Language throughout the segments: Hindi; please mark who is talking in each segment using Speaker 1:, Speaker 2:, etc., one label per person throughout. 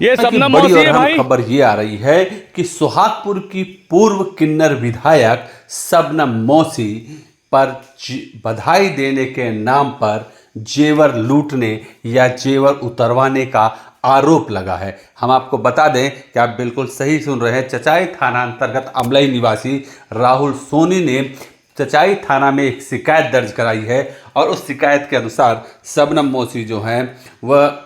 Speaker 1: ये शबनम
Speaker 2: बड़ी
Speaker 1: मौसी
Speaker 2: और
Speaker 1: है
Speaker 2: अहम
Speaker 1: भाई।
Speaker 2: खबर ये आ रही है कि सोहागपुर की पूर्व किन्नर विधायक शबनम मौसी पर बधाई देने के नाम पर जेवर लूटने या जेवर उतरवाने का आरोप लगा है। हम आपको बता दें कि आप बिल्कुल सही सुन रहे हैं। चचाई थाना अंतर्गत अमलई निवासी राहुल सोनी ने चचाई थाना में एक शिकायत दर्ज कराई है और उस शिकायत के अनुसार शबनम मौसी जो हैं वह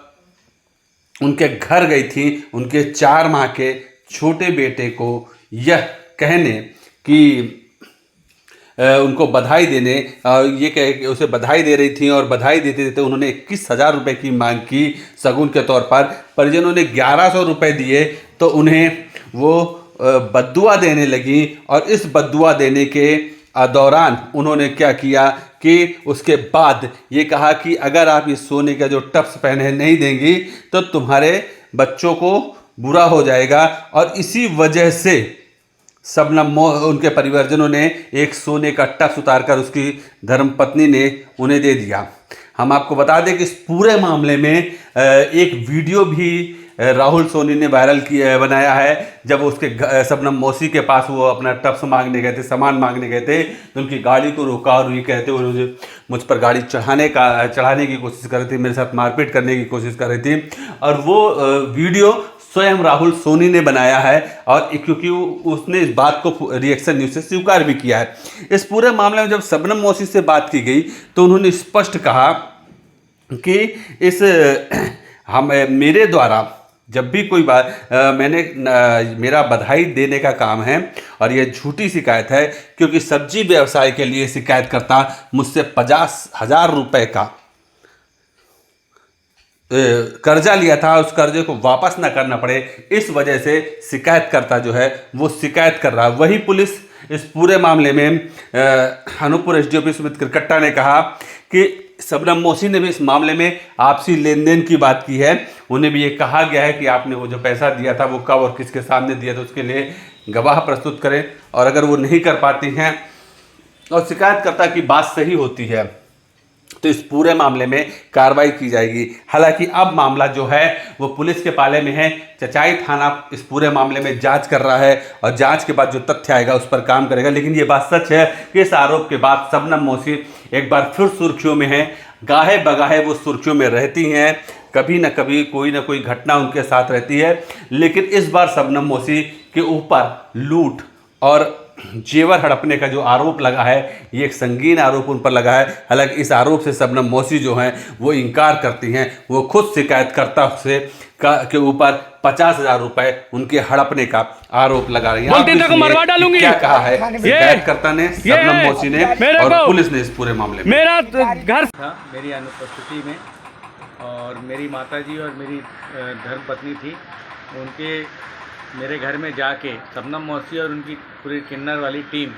Speaker 2: उनके घर गई थी उनके 4 माह के छोटे बेटे को यह कहने कि उनको बधाई देने ये कह के उसे बधाई दे रही थी और बधाई देते देते उन्होंने 21,000 रुपये की मांग की शगुन के तौर पर। परिजनों ने 1,100 रुपये दिए तो उन्हें वो बद्दुआ देने लगी और इस बद्दुआ देने के दौरान उन्होंने क्या किया कि उसके बाद ये कहा कि अगर आप इस सोने का जो टप्स पहने नहीं देंगी तो तुम्हारे बच्चों को बुरा हो जाएगा। और इसी वजह से शबनम उनके परिवारजनों ने एक सोने का टप्स उतारकर उसकी धर्मपत्नी ने उन्हें दे दिया। हम आपको बता दें कि इस पूरे मामले में एक वीडियो भी राहुल सोनी ने वायरल किया बनाया है। जब उसके शबनम मौसी के पास वो अपना टप्स मांगने गए थे, सामान मांगने गए थे, तो उनकी गाड़ी को रोका और ये कहते हुए मुझे मुझ पर गाड़ी चढ़ाने की कोशिश कर रही थी, मेरे साथ मारपीट करने की कोशिश कर रही थी। और वो वीडियो स्वयं राहुल सोनी ने बनाया है और क्योंकि उसने इस बात को रिएक्शन न्यूज से स्वीकार भी किया है। इस पूरे मामले में जब शबनम मौसी से बात की गई तो उन्होंने स्पष्ट कहा कि इस हम मेरे द्वारा जब भी कोई बात मेरा बधाई देने का काम है और यह झूठी शिकायत है क्योंकि सब्जी व्यवसाय के लिए शिकायतकर्ता मुझसे 50,000 रुपये का कर्जा लिया था, उस कर्जे को वापस ना करना पड़े, इस वजह से शिकायतकर्ता जो है वो शिकायत कर रहा है। वही पुलिस इस पूरे मामले में अनूपपुर एसडीओपी सुमित किरकट्टा ने कहा कि शबनम मौसी ने भी इस मामले में आपसी लेन देन की बात की है। उन्हें भी ये कहा गया है कि आपने वो जो पैसा दिया था वो कब और किसके सामने दिया था उसके लिए गवाह प्रस्तुत करें, और अगर वो नहीं कर पाती हैं और शिकायतकर्ता की बात सही होती है तो इस पूरे मामले में कार्रवाई की जाएगी। हालांकि अब मामला जो है वो पुलिस के पाले में है। चचाई थाना इस पूरे मामले में जांच कर रहा है और जांच के बाद जो तथ्य आएगा उस पर काम करेगा। लेकिन ये बात सच है कि इस आरोप के बाद शबनम मौसी एक बार फिर सुर्खियों में है। गाहे बगाहे वो सुर्खियों में रहती हैं, कभी ना कभी कोई ना कोई घटना उनके साथ रहती है। लेकिन इस बार शबनम मौसी के ऊपर लूट और जेवर हड़पने का जो आरोप लगा है ये एक संगीन आरोप उन पर लगा है। हालांकि इस आरोप से शबनम मौसी जो हैं वो इनकार करती हैं। वो खुद शिकायतकर्ता से के ऊपर 50,000 रुपए उनके हड़पने का आरोप लगा रही हैं।
Speaker 1: मरवा डालूंगी।
Speaker 2: क्या कहा है शिकायतकर्ता ने, शबनम मौसी ने और पुलिस ने इस पूरे मामले में।
Speaker 1: मेरा घर
Speaker 3: था मेरी अनुपस्थिति में, और मेरी माताजी और मेरी धर्मपत्नी थी, उनके मेरे घर में जाके शबनम मौसी और उनकी पूरी किन्नर वाली टीम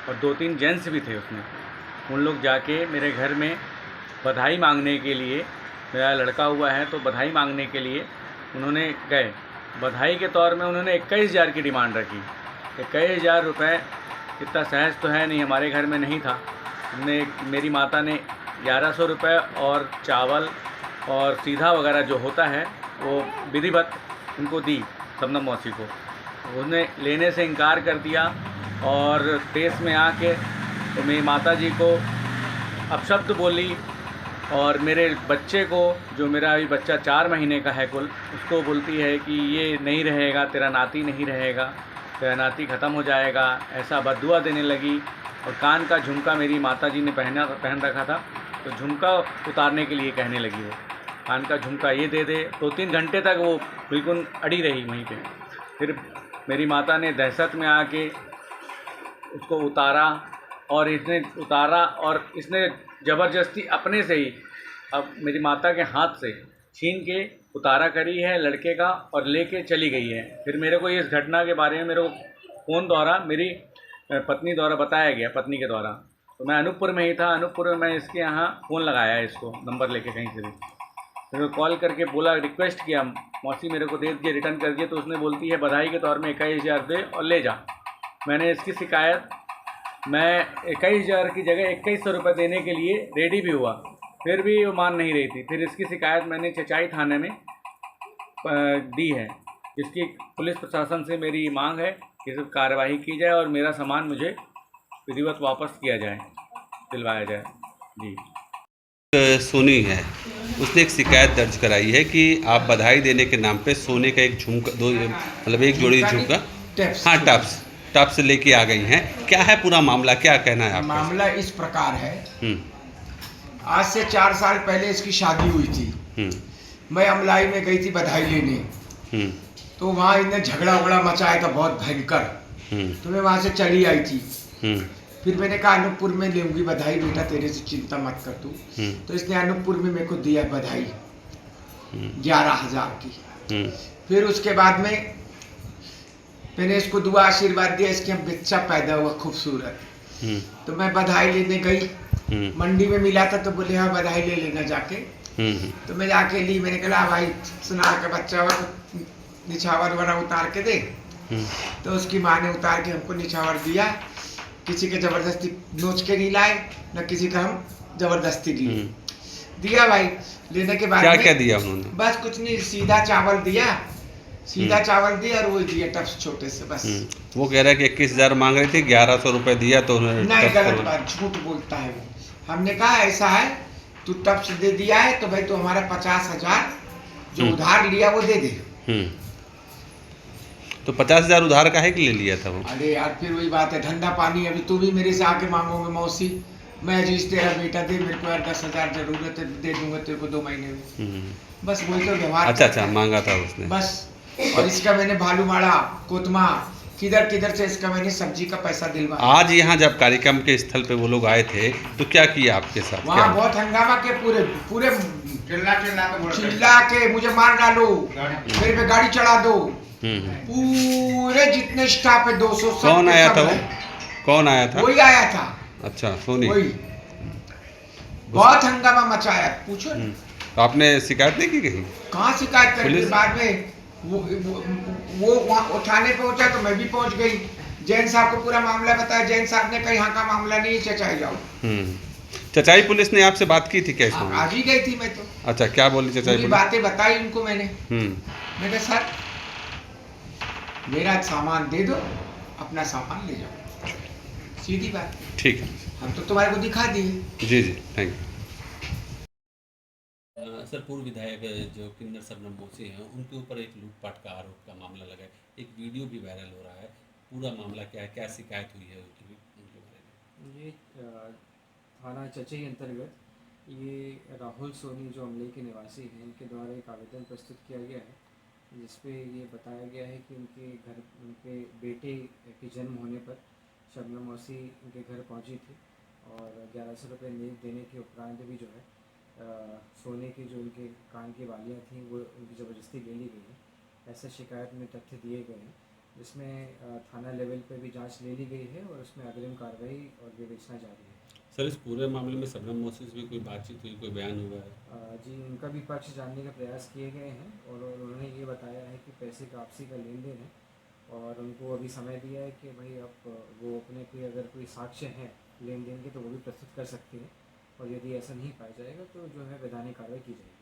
Speaker 3: और 2-3 जेंट्स भी थे उसमें, उन लोग जाके मेरे घर में बधाई मांगने के लिए, मेरा लड़का हुआ है तो बधाई मांगने के लिए उन्होंने गए। बधाई के तौर में उन्होंने 21,000 की डिमांड रखी। 21,000 रुपये इतना सहज तो है नहीं, हमारे घर में नहीं था। हमने मेरी माता ने 1,100 रुपये और चावल और सीधा वगैरह जो होता है वो विधिवत उनको दी शबनम मौसी को। उसने लेने से इनकार कर दिया और तेज में आके तो मेरी माताजी को अपशब्द बोली और मेरे बच्चे को, जो मेरा अभी बच्चा 4 महीने का है कुल, उसको बोलती है कि ये नहीं रहेगा, तेरा नाती नहीं रहेगा, तेरा नाती ख़त्म हो जाएगा, ऐसा बद्दुआ देने लगी। और कान का झुमका मेरी माताजी ने पहन रखा था, तो झुमका उतारने के लिए कहने लगी वो, कान का झुमका ये दे दे। 2-3 घंटे तक वो बिल्कुल अड़ी रही वहीं पे। फिर मेरी माता ने दहशत में आके उसको उतारा और इसने ज़बरदस्ती अपने से ही अब मेरी माता के हाथ से छीन के उतारा करी है लड़के का और लेके चली गई है। फिर मेरे को इस घटना के बारे में मेरे को फ़ोन द्वारा मेरी पत्नी द्वारा बताया गया, पत्नी के द्वारा। तो मैं अनूपपुर में ही था, अनूपपुर में मैं इसके यहाँ फ़ोन लगाया, इसको नंबर लेके कहीं से भी। फिर मैं कॉल करके बोला, रिक्वेस्ट किया, मौसी मेरे को दे दीजिए, रिटर्न कर दिए। तो उसने बोलती है बधाई के तौर में 21,000 दे और ले जा। मैंने इसकी शिकायत, मैं 21,000 की जगह 2,100 रुपये देने के लिए रेडी भी हुआ, फिर भी वो मान नहीं रही थी। फिर इसकी शिकायत मैंने चचाई थाने में दी है, जिसकी पुलिस प्रशासन से मेरी मांग है कि सिर्फ कार्यवाही की जाए और मेरा सामान मुझे विधिवत वापस किया जाए, दिलवाया जाए। जी।
Speaker 2: सोनी है, उसने एक शिकायत दर्ज कराई है कि आप बधाई देने के नाम पे सोने का एक झुमका, दो मतलब एक जोड़ी झुमका, हाँ टप्स लेके आ गई हैं। क्या है पूरा मामला, क्या कहना है आपका?
Speaker 1: मामला इस प्रकार है,
Speaker 2: हम्म
Speaker 1: आज से 4 साल पहले इसकी शादी हुई थी।
Speaker 2: हम्म
Speaker 1: मैं अमलाई में गई थी बधाई लेने,
Speaker 2: हम्म
Speaker 1: तो वहाँ इन्हें झगड़ा उगड़ा मचाया था बहुत भयंकर। तो मैं वहाँ से चली आई थी।
Speaker 2: हम्म
Speaker 1: फिर मैंने कहा अनूपपुर में लूँगी बधाई, बेटा तेरे से चिंता मत कर तू। तो इसने अनूपपुर में मेरे को दिया बधाई 11,000 की। फिर उसके बाद में मैंने इसको दुआ आशीर्वाद दिया, इसके हम बच्चा पैदा हुआ खूबसूरत। तो मैं बधाई लेने गई, मंडी में मिला था तो बोले हाँ बधाई ले लेना जाके। तो मैं जाके ली, मैंने कहा भाई सुनार का बच्चा हुआ तो निछावर वरा उतार के दे। तो उसकी माँ ने उतार के हमको निछावर दिया, किसी के जबरदस्ती नोच के नहीं लाए, न किसी का हम जबरदस्ती लिए, दिया भाई। लेने के बाद
Speaker 2: क्या क्या दिया उन्होंने?
Speaker 1: बस कुछ नहीं, सीधा चावल दिया, सीधा चावल दिया और वो दिया टप्स छोटे से बस।
Speaker 2: वो कह रहा है कि 21,000 मांग रहे थे, 1,100 रुपए दिया तो उन्होंने
Speaker 1: नहीं,
Speaker 2: टप्स
Speaker 1: गलत
Speaker 2: करवा-
Speaker 1: बात, झूठ बोलता है वो। हमने कहा ऐसा है, तू टप्स दे दिया है तो भाई तू हमारा 50,000 जो उधार लिया वो दे दे।
Speaker 2: तो 50,000 उधार का है कि ले लिया था वो?
Speaker 1: अरे यार फिर वही बात है, धंधा पानी। अभी तू भी मेरे से आके मांगोगे मौसी, मैं अजीज तेरा बेटा दे मेरे को यार 10,000 जरूरत है, दे दूंगा तेरे को 2 महीने में। बस वही तो व्यवहार।
Speaker 2: अच्छा मांगा था उसने
Speaker 1: बस। और इसका मैंने भालूमाड़ा कोतमा किधर किधर से इसका मैंने सब्जी का पैसा दिलवाया।
Speaker 2: आज यहाँ जब कार्यक्रम के स्थल पे वो लोग आए थे तो क्या किया आपके साथ?
Speaker 1: वहाँ
Speaker 2: क्या?
Speaker 1: बहुत हंगामा के, पूरे पूरे चिल्ला के मुझे मार डालो, मेरे पे गाड़ी चढ़ा दो। पूरे जितने स्टाफ है 200 सब।
Speaker 2: कौन आया था वो? कौन आया था?
Speaker 1: वही आया था।
Speaker 2: अच्छा सोनी।
Speaker 1: वही बहुत हंगामा मचाया, पूछो ना।
Speaker 2: तो आपने शिकायत नहीं की कहीं?
Speaker 1: कहाँ शिकायत करके
Speaker 2: पुलिस?
Speaker 1: बाद में वो वहाँ उठाने पहुंचा तो मैं भी पहुंच गई। जैन साहब को पूरा मामला बताया, जैन साहब ने कहा यहाँ का मामला नहीं, चचाई जाओ।
Speaker 2: चचाई पुलिस ने आपसे बात की थी क्या इस मामले में?
Speaker 1: आज ही गई थी मैं तो।
Speaker 2: अच्छा क्या बोली चचाई
Speaker 1: पूरी
Speaker 2: पुलिस?
Speaker 1: बातें बताई उनको मैंने। मैं कहा सर मेरा सामान दे दो, अपना सामान ले जाओ, सीधी बात।
Speaker 2: ठीक है,
Speaker 1: हम तो तुम्हारे को दिखा दिए।
Speaker 2: जी थैंक यू।
Speaker 4: सर पूर्व विधायक जो किन्नर शबनम मौसी हैं उनके ऊपर एक लूटपाट का आरोप का मामला लगा है, एक वीडियो भी वायरल हो रहा है, पूरा मामला क्या है, क्या शिकायत हुई है उनके बारे में?
Speaker 5: ये थाना चचई अंतर्गत ये राहुल सोनी जो अमले के निवासी हैं, इनके द्वारा एक आवेदन प्रस्तुत किया गया है जिसपे ये बताया गया है कि उनके बेटे के जन्म होने पर शबनम मौसी उनके घर पहुंची थी और 1,100 रुपये देने के उपरांत भी जो है सोने की जो उनके कान की बालियाँ थीं वो उनकी ज़बरदस्ती ले ली गई है। ऐसे शिकायत में तथ्य दिए गए हैं, जिसमें थाना लेवल पे भी जांच ले ली गई है और उसमें अग्रिम कार्रवाई और विवेचना जारी है।
Speaker 4: सर इस पूरे मामले में शबनम मौसी से भी कोई बातचीत हुई, कोई बयान हुआ है?
Speaker 5: जी उनका भी पक्ष जानने का प्रयास किए गए हैं और उन्होंने ये बताया है कि पैसे का आपसी का लेन देन है और उनको अभी समय दिया है कि भाई आप वो अपने कोई अगर कोई साक्ष्य हैं लेन देन के तो वो भी प्रस्तुत कर सकते हैं और यदि ऐसा नहीं पाया जाएगा तो जो है वैधानिक कार्रवाई की जाएगी।